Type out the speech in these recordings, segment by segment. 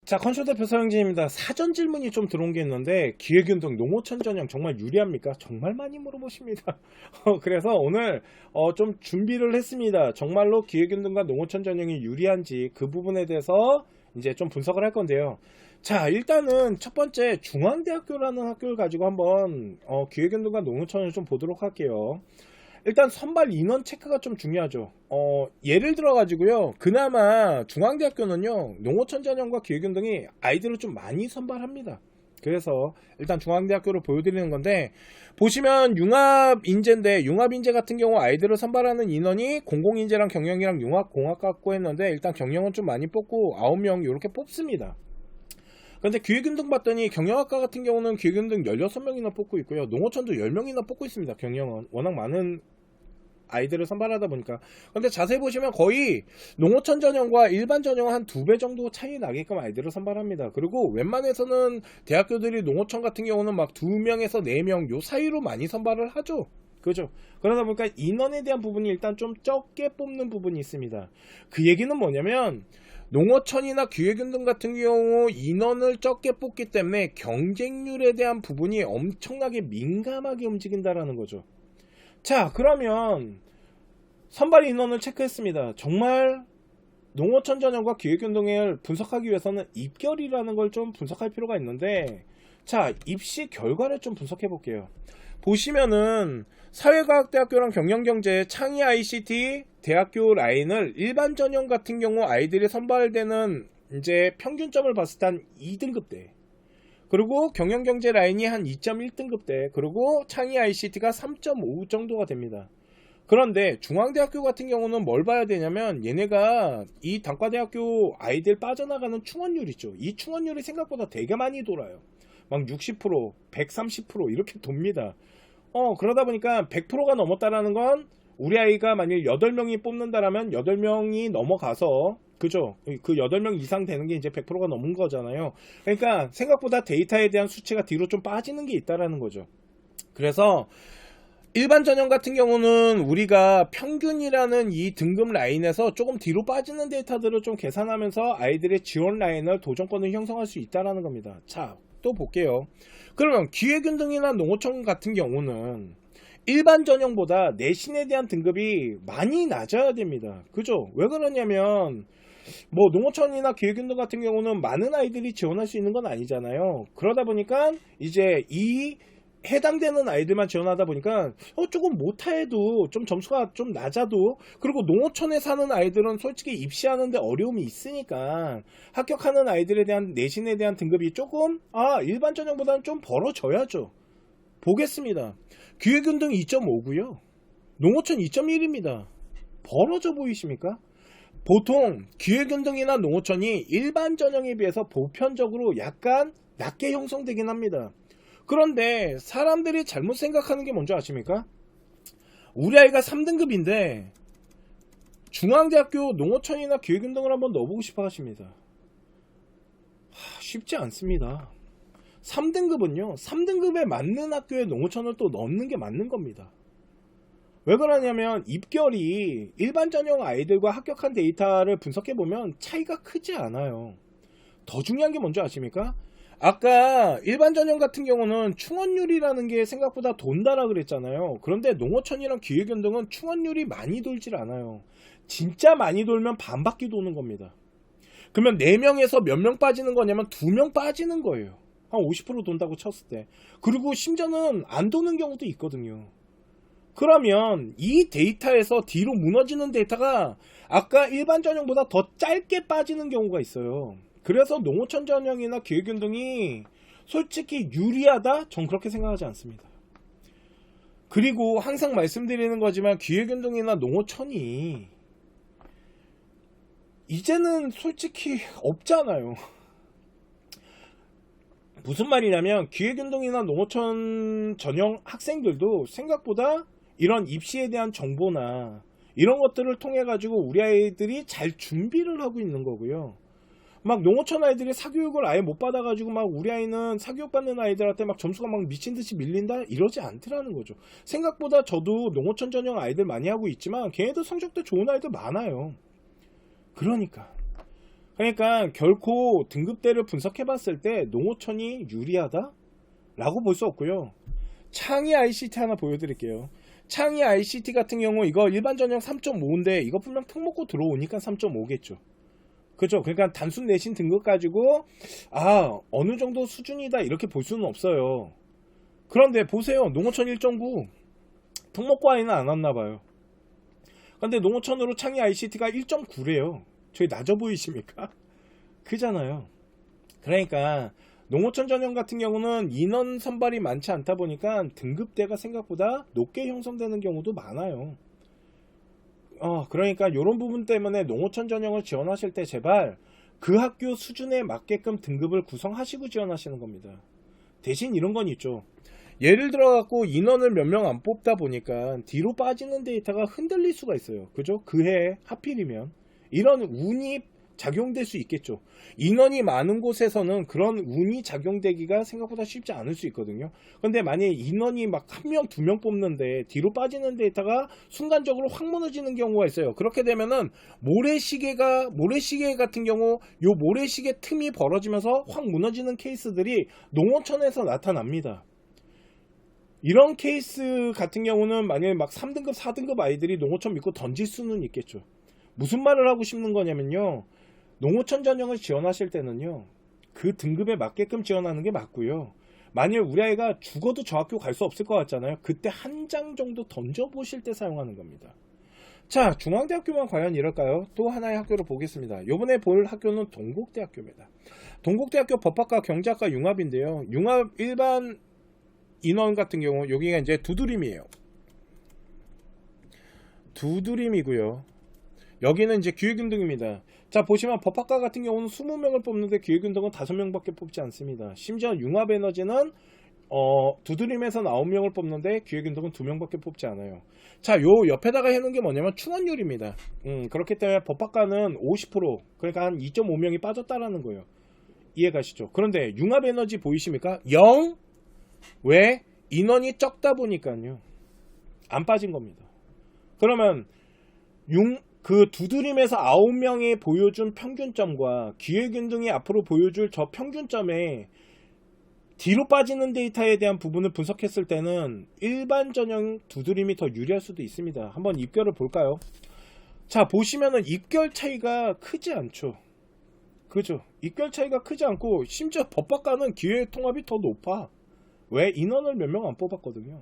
자, 컨쇼 대표 서영진입니다. 사전 질문이 좀 들어온 게 있는데 기획운동 농어촌 전형 정말 유리합니까? 정말 많이 물어보십니다. 그래서 오늘 좀 준비를 했습니다. 정말로 기획운동과 농어촌 전형이 유리한지 그 부분에 대해서 이제 좀 분석을 할 건데요. 자, 일단은 첫 번째 중앙대학교라는 학교를 가지고 한번 기획운동과 농어촌을 좀 보도록 할게요. 일단 선발 인원 체크가 좀 중요하죠. 예를 들어 가지고요, 그나마 중앙대학교는요 농어촌 전형과 기획운동이 아이들을 좀 많이 선발합니다. 그래서 일단 중앙대학교를 보여드리는 건데, 보시면 융합인재인데, 융합인재 같은 경우 아이들을 선발하는 인원이 공공인재랑 경영이랑 융합공학 갖고 했는데, 일단 경영은 좀 많이 뽑고 9명 이렇게 뽑습니다. 근데 기획운동 봤더니 경영학과 같은 경우는 기획운동 16명이나 뽑고 있고요, 농어촌도 10명이나 뽑고 있습니다. 경영은 워낙 많은 아이들을 선발하다 보니까. 근데 자세히 보시면 거의 농어촌 전형과 일반 전형 한 2배 정도 차이 나게끔 아이들을 선발합니다. 그리고 웬만해서는 대학교들이 농어촌 같은 경우는 막 2명에서 4명 요 사이로 많이 선발을 하죠. 그죠? 그러다 보니까 인원에 대한 부분이 일단 좀 적게 뽑는 부분이 있습니다. 그 얘기는 뭐냐면, 농어촌이나 기획운동 같은 경우 인원을 적게 뽑기 때문에 경쟁률에 대한 부분이 엄청나게 민감하게 움직인다라는 거죠. 자, 그러면 선발 인원을 체크했습니다. 정말 농어촌 전형과 기획운동을 분석하기 위해서는 입결이라는 걸 좀 분석할 필요가 있는데, 자, 입시 결과를 좀 분석해 볼게요. 보시면은 사회과학대학교랑 경영경제, 창의 ICT 대학교 라인을 일반 전형 같은 경우 아이들이 선발되는 이제 평균점을 봤을 때 한 2등급대, 그리고 경영경제 라인이 한 2.1등급대, 그리고 창의 ICT가 3.5 정도가 됩니다. 그런데 중앙대학교 같은 경우는 뭘 봐야 되냐면, 얘네가 이 단과대학교 아이들 빠져나가는 충원율 있죠. 이 충원율이 생각보다 되게 많이 돌아요. 막 60%, 130% 이렇게 돕니다. 그러다 보니까 100%가 넘었다라는 건, 우리 아이가 만일 8명이 뽑는다라면 8명이 넘어가서, 그죠? 그 8명 이상 되는 게 이제 100%가 넘은 거잖아요. 그러니까 생각보다 데이터에 대한 수치가 뒤로 좀 빠지는 게 있다라는 거죠. 그래서 일반 전형 같은 경우는 우리가 평균이라는 이 등급 라인에서 조금 뒤로 빠지는 데이터들을 좀 계산하면서 아이들의 지원 라인을, 도전권을 형성할 수 있다라는 겁니다. 자, 또 볼게요. 그러면 기획운동이나 농어촌 같은 경우는 일반 전형보다 내신에 대한 등급이 많이 낮아야 됩니다. 그죠? 왜 그러냐면, 뭐 농어촌이나 기획운동 같은 경우는 많은 아이들이 지원할 수 있는 건 아니잖아요. 그러다 보니까 이제 이 해당되는 아이들만 지원하다 보니까 조금 못해도 좀 점수가 좀 낮아도, 그리고 농어촌에 사는 아이들은 솔직히 입시하는데 어려움이 있으니까 합격하는 아이들에 대한 내신에 대한 등급이 조금 일반 전형보다는 좀 벌어져야죠. 보겠습니다. 기획운동 2.5고요 농어촌 2.1입니다. 벌어져 보이십니까? 보통 기획운동이나 농어촌이 일반 전형에 비해서 보편적으로 약간 낮게 형성되긴 합니다. 그런데 사람들이 잘못 생각하는 게 뭔지 아십니까? 우리 아이가 3등급인데 중앙대학교 농어촌이나 기획운동을 한번 넣어보고 싶어 하십니다. 쉽지 않습니다. 3등급은요 3등급에 맞는 학교에 농어촌을 또 넣는 게 맞는 겁니다. 왜 그러냐면, 입결이 일반 전형 아이들과 합격한 데이터를 분석해보면 차이가 크지 않아요. 더 중요한 게 뭔지 아십니까? 아까 일반 전형 같은 경우는 충원율이라는 게 생각보다 돈다라 그랬잖아요. 그런데 농어촌이랑 기획운동은 충원율이 많이 돌질 않아요. 진짜 많이 돌면 반바퀴 도는 겁니다. 그러면 4명에서 몇 명 빠지는 거냐면 2명 빠지는 거예요. 한 50% 돈다고 쳤을 때. 그리고 심지어는 안 도는 경우도 있거든요. 그러면 이 데이터에서 뒤로 무너지는 데이터가 아까 일반 전형보다 더 짧게 빠지는 경우가 있어요. 그래서 농어촌 전형이나 기획운동이 솔직히 유리하다? 전 그렇게 생각하지 않습니다. 그리고 항상 말씀드리는 거지만 기획운동이나 농어촌이 이제는 솔직히 없잖아요. 무슨 말이냐면, 기획운동이나 농어촌 전형 학생들도 생각보다 이런 입시에 대한 정보나 이런 것들을 통해 가지고 우리 아이들이 잘 준비를 하고 있는 거고요. 막 농어촌 아이들이 사교육을 아예 못 받아가지고 막 우리 아이는 사교육 받는 아이들한테 막 점수가 막 미친듯이 밀린다 이러지 않더라는 거죠. 생각보다 저도 농어촌 전형 아이들 많이 하고 있지만 걔네들 성적도 좋은 아이들 많아요. 그러니까 결코 등급대를 분석해 봤을 때 농어촌이 유리하다? 라고 볼 수 없고요. 창의 ICT 하나 보여드릴게요. 창의 ICT 같은 경우 이거 일반 전형 3.5인데 이거 분명 특 먹고 들어오니까 3.5겠죠. 그죠? 그러니까 단순 내신 등급 가지고 어느 정도 수준이다 이렇게 볼 수는 없어요. 그런데 보세요. 농어촌 1.9 특목고 아이는 안 왔나봐요. 근데 농어촌으로 창의 ICT가 1.9래요. 저희 낮아 보이십니까? 그잖아요. 그러니까 농어촌 전형 같은 경우는 인원 선발이 많지 않다 보니까 등급대가 생각보다 높게 형성되는 경우도 많아요. 그러니까 이런 부분 때문에 농어촌 전형을 지원하실 때 제발 그 학교 수준에 맞게끔 등급을 구성하시고 지원하시는 겁니다. 대신 이런 건 있죠. 예를 들어 갖고 인원을 몇 명 안 뽑다 보니까 뒤로 빠지는 데이터가 흔들릴 수가 있어요. 그죠? 그해 하필이면 이런 운이 작용될 수 있겠죠. 인원이 많은 곳에서는 그런 운이 작용되기가 생각보다 쉽지 않을 수 있거든요. 근데 만약에 인원이 막 1명, 2명 뽑는데 뒤로 빠지는 데이터가 순간적으로 확 무너지는 경우가 있어요. 그렇게 되면은 모래시계 같은 경우 요 모래시계 틈이 벌어지면서 확 무너지는 케이스들이 농어촌에서 나타납니다. 이런 케이스 같은 경우는 만약에 막 3등급, 4등급 아이들이 농어촌 믿고 던질 수는 있겠죠. 무슨 말을 하고 싶는 거냐면요. 농어촌 전형을 지원하실 때는요. 그 등급에 맞게끔 지원하는 게 맞고요. 만일 우리 아이가 죽어도 저 학교 갈 수 없을 것 같잖아요. 그때 한 장 정도 던져보실 때 사용하는 겁니다. 자, 중앙대학교만 과연 이럴까요? 또 하나의 학교를 보겠습니다. 이번에 볼 학교는 동국대학교입니다. 동국대학교 법학과 경제학과 융합인데요. 융합 일반 인원 같은 경우 여기가 이제 두드림이에요. 두드림이고요. 여기는 이제 기획운동입니다. 자, 보시면 법학과 같은 경우는 20명을 뽑는데 기획운동은 5명밖에 뽑지 않습니다. 심지어 융합에너지는 두드림에서 9명을 뽑는데 기획운동은 2명밖에 뽑지 않아요. 자, 요 옆에다가 해놓은 게 뭐냐면 충원율입니다. 그렇기 때문에 법학과는 50%, 그러니까 한 2.5명이 빠졌다라는 거예요. 이해가시죠? 그런데 융합에너지 보이십니까? 0. 왜? 인원이 적다 보니까요. 안 빠진 겁니다. 그러면 그 두드림에서 9명이 보여준 평균점과 기획운동이 앞으로 보여줄 저 평균점에 뒤로 빠지는 데이터에 대한 부분을 분석했을 때는 일반 전형 두드림이 더 유리할 수도 있습니다. 한번 입결을 볼까요? 자, 보시면은 입결 차이가 크지 않죠. 그죠? 입결 차이가 크지 않고 심지어 법학과는 기획 통합이 더 높아. 왜? 인원을 몇 명 안 뽑았거든요.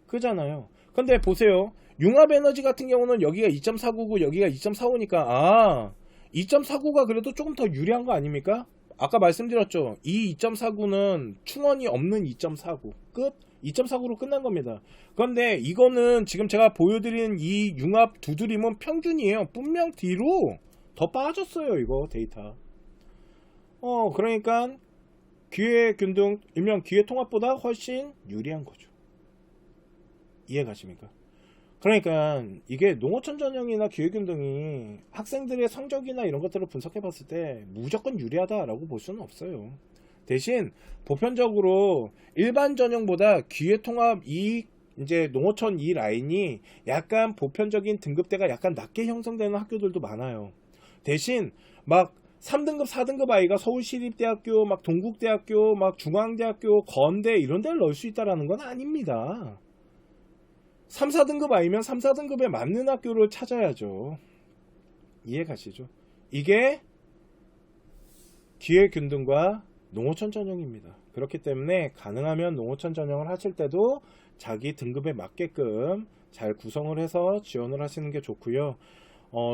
그잖아요. 근데 보세요. 융합에너지 같은 경우는 여기가 2.49고 여기가 2.45니까 2.49가 그래도 조금 더 유리한 거 아닙니까? 아까 말씀드렸죠. 이 2.49는 충원이 없는 2.49 끝? 2.49로 끝난 겁니다. 그런데 이거는 지금 제가 보여드린 이 융합 두드림은 평균이에요. 분명 뒤로 더 빠졌어요. 이거 데이터. 그러니까 기회균등 일명 기회통합보다 훨씬 유리한 거죠. 이해 가십니까? 그러니까 이게 농어촌 전형이나 기획운동이 학생들의 성적이나 이런 것들을 분석해 봤을 때 무조건 유리하다라고 볼 수는 없어요. 대신 보편적으로 일반 전형보다 기회통합 이제 농어촌 이 라인이 약간 보편적인 등급대가 약간 낮게 형성되는 학교들도 많아요. 대신 막 3등급, 4등급 아이가 서울시립대학교, 막 동국대학교, 막 중앙대학교, 건대 이런 데를 넣을 수 있다는 건 아닙니다. 3, 4등급 아니면 3, 4등급에 맞는 학교를 찾아야죠. 이해 가시죠? 이게 기획균등과 농어촌 전형입니다. 그렇기 때문에 가능하면 농어촌 전형을 하실 때도 자기 등급에 맞게끔 잘 구성을 해서 지원을 하시는 게 좋고요.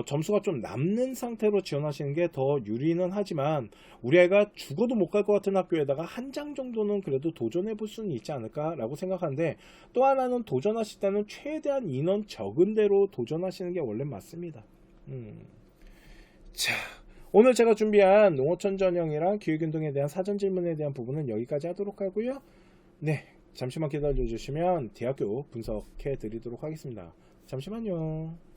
점수가 좀 남는 상태로 지원하시는 게 더 유리는 하지만 우리 아이가 죽어도 못 갈 것 같은 학교에다가 한 장 정도는 그래도 도전해 볼 수는 있지 않을까 라고 생각하는데, 또 하나는 도전하실 때는 최대한 인원 적은 대로 도전하시는 게 원래 맞습니다. 자, 오늘 제가 준비한 농어촌 전형이랑 기획운동에 대한 사전 질문에 대한 부분은 여기까지 하도록 하고요. 네, 잠시만 기다려 주시면 대학교 분석해 드리도록 하겠습니다. 잠시만요.